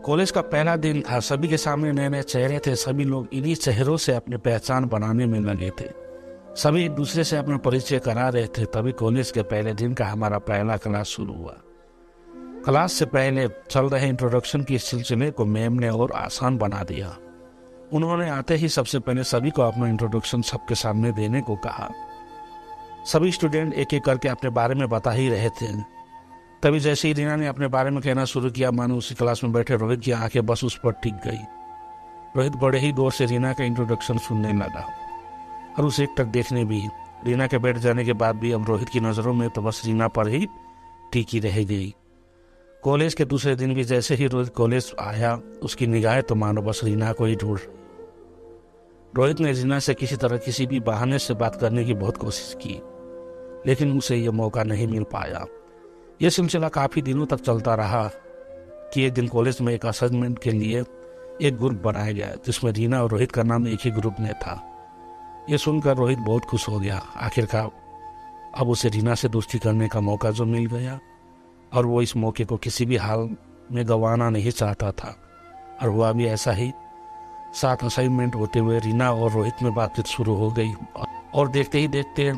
College का पहला दिन था। सभी के सामने नए नए चेहरे थे। सभी लोग इन्हीं चेहरों से अपनी पहचान बनाने में लगे थे। सभी एक दूसरे से अपना परिचय करा रहे थे। तभी कॉलेज के पहले दिन का हमारा पहला क्लास शुरू हुआ। क्लास से पहले चल रहे इंट्रोडक्शन के सिलसिले को मैम ने और आसान बना दिया। उन्होंने आते ही सबसे पहले सभी को अपना इंट्रोडक्शन सबके सामने देने को कहा। सभी स्टूडेंट एक एक करके अपने बारे में बता ही रहे थे। तभी जैसे ही रीना ने अपने बारे में कहना शुरू किया, मानो उसी क्लास में बैठे रोहित की आंखें बस उस पर टिक गई। रोहित बड़े ही दूर से रीना का इंट्रोडक्शन सुनने लगा और उसे एक टक देखने भी। रीना के बैठ जाने के बाद भी अब रोहित की नज़रों में तो बस रीना पर ही टिकी रह गई। कॉलेज के दूसरे दिन भी जैसे ही रोहित कॉलेज आया, उसकी निगाहें तो मानो बस रीना को ही ढूंढ। रोहित ने रीना से किसी तरह किसी भी बहाने से बात करने की बहुत कोशिश की, लेकिन उसे यह मौका नहीं मिल पाया। यह सिलसिला काफ़ी दिनों तक चलता रहा कि एक दिन कॉलेज में एक असाइनमेंट के लिए एक ग्रुप बनाया गया, जिसमें रीना और रोहित का नाम एक ही ग्रुप में था। यह सुनकर रोहित बहुत खुश हो गया। आखिरकार अब उसे रीना से दोस्ती करने का मौका जो मिल गया, और वो इस मौके को किसी भी हाल में गंवाना नहीं चाहता था। और हुआ भी ऐसा ही। साथ असाइनमेंट होते हुए रीना और रोहित में बातचीत शुरू हो गई और देखते ही देखते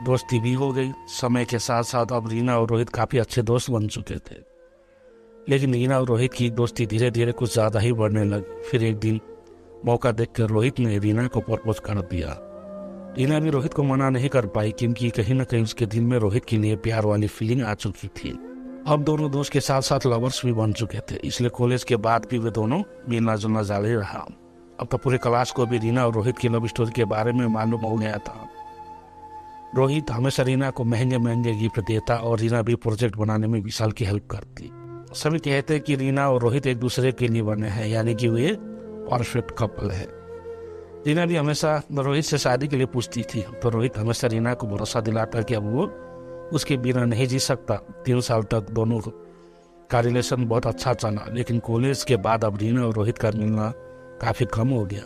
दोस्ती भी हो गई। समय के साथ साथ अब रीना और रोहित काफ़ी अच्छे दोस्त बन चुके थे। लेकिन रीना और रोहित की दोस्ती धीरे धीरे कुछ ज़्यादा ही बढ़ने लगी। फिर एक दिन मौका देखकर रोहित ने रीना को प्रपोज कर दिया। रीना भी रोहित को मना नहीं कर पाई, क्योंकि कहीं ना कहीं उसके दिल में रोहित के लिए प्यार वाली फीलिंग आ चुकी थी। अब दोनों दोस्त के साथ साथ लवर्स भी बन चुके थे, इसलिए कॉलेज के बाद भी वे दोनों मिलना जुलना जारी रहा। अब तो पूरे क्लास को भी रीना और रोहित की लव स्टोरी के बारे में मालूम हो गया था। रोहित हमेशा रीना को महंगे महंगे गिफ्ट देता और रीना भी प्रोजेक्ट बनाने में विशाल की हेल्प करती। सभी कहते हैं कि रीना और रोहित एक दूसरे के लिए बने हैं, यानी कि वे परफेक्ट कपल है। रीना भी हमेशा रोहित से शादी के लिए पूछती थी, तो रोहित हमेशा रीना को भरोसा दिलाता कि अब वो उसके बिना नहीं जी सकता। 3 साल तक दोनों का रिलेशन बहुत अच्छा चला, लेकिन कॉलेज के बाद अब रीना और रोहित का मिलना काफ़ी कम हो गया।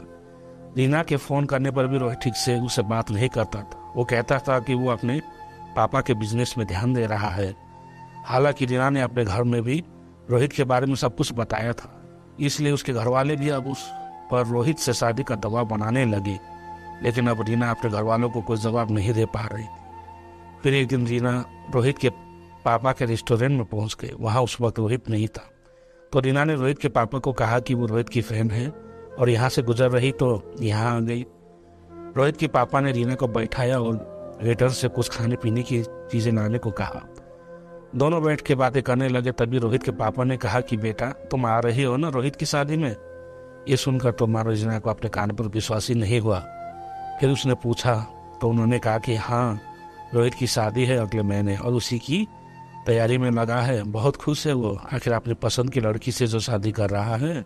रीना के फ़ोन करने पर भी रोहित ठीक से उससे बात नहीं करता था। वो कहता था कि वो अपने पापा के बिजनेस में ध्यान दे रहा है। हालांकि रीना ने अपने घर में भी रोहित के बारे में सब कुछ बताया था, इसलिए उसके घर वाले भी अब उस पर रोहित से शादी का दबाव बनाने लगे। लेकिन अब रीना अपने घर वालों को कोई जवाब नहीं दे पा रही थी। फिर एक दिन रीना रोहित के पापा के रेस्टोरेंट में पहुंच गए। वहाँ उस वक्त रोहित नहीं था, तो रीना ने रोहित के पापा को कहा कि वो रोहित की फ्रेंड है और यहाँ से गुजर रही तो यहाँ आ गई। रोहित के पापा ने रीना को बैठाया और वेटर से कुछ खाने पीने की चीज़ें लाने को कहा। दोनों बैठ के बातें करने लगे। तभी रोहित के पापा ने कहा कि बेटा, तुम आ रही हो ना रोहित की शादी में। ये सुनकर तो मानो रीना को अपने कान पर विश्वास ही नहीं हुआ। फिर उसने पूछा तो उन्होंने कहा कि हाँ, रोहित की शादी है अगले महीने और उसी की तैयारी में लगा है। बहुत खुश है वो, आखिर अपनी पसंद की लड़की से जो शादी कर रहा है।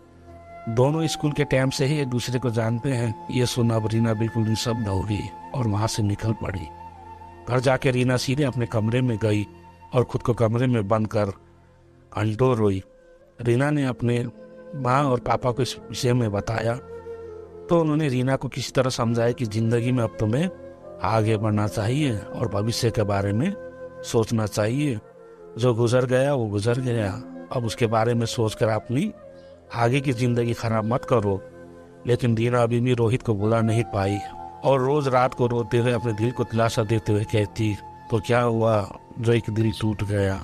दोनों स्कूल के टाइम से ही एक दूसरे को जानते हैं। ये सुना अब रीना बिल्कुल निःशब्द हो गई और वहाँ से निकल पड़ी। घर जाके रीना सीधे अपने कमरे में गई और खुद को कमरे में बंद कर घंटों रोई। रीना ने अपने माँ और पापा को इस विषय में बताया, तो उन्होंने रीना को किसी तरह समझाया कि ज़िंदगी में अब तुम्हें आगे बढ़ना चाहिए और भविष्य के बारे में सोचना चाहिए। जो गुजर गया वो गुजर गया, अब उसके बारे में सोचकर अपनी आगे की ज़िंदगी खराब मत करो। लेकिन रीना अभी भी रोहित को भुला नहीं पाई और रोज़ रात को रोते हुए अपने दिल को दिलासा देते हुए कहती, तो क्या हुआ जो एक दिल टूट गया।